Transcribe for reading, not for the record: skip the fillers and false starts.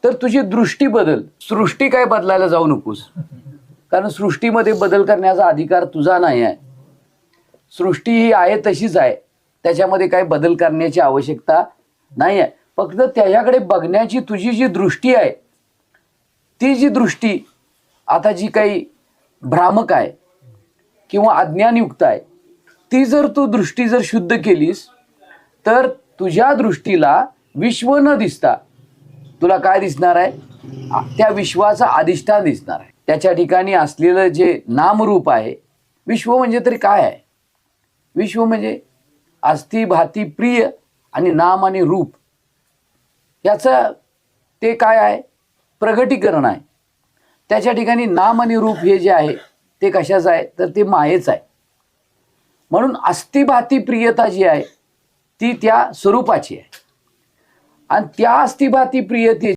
तर तुझी दृष्टी बदल. सृष्टी काय बदलायला जाऊ नकोस, कारण सृष्टीमध्ये बदल करण्याचा अधिकार तुझा नाही आहे. सृष्टी ही आहे तशीच आहे, त्याच्यामध्ये काही बदल करण्याची आवश्यकता नाही आहे. फक्त त्याच्याकडे बघण्याची तुझी जी दृष्टी आहे, ती जी दृष्टी आता जी काही भ्रामक आहे किंवा अज्ञानयुक्त आहे, ती जर तू दृष्टी जर शुद्ध केलीस तर तुझ्या दृष्टीला विश्व न दिसता तुला काय दिसणार आहे? त्या विश्वाचा अधिष्ठान दिसणार आहे. त्याच्या ठिकाणी असलेलं जे नामरूप आहे, विश्व म्हणजे तरी काय आहे? विश्व म्हणजे अस्थि भाती प्रिय आणि नाम आणि रूप, याचं ते काय आहे? प्रगटीकरण आहे. त्याच्या ठिकाणी नाम आणि रूप हे जे आहे ते कशाचं आहे? तर ते मायेच आहे. म्हणून अस्थिभाती प्रियता जी आहे ती त्या स्वरूपाची आहे, आणि त्या अस्थिभाती प्रियते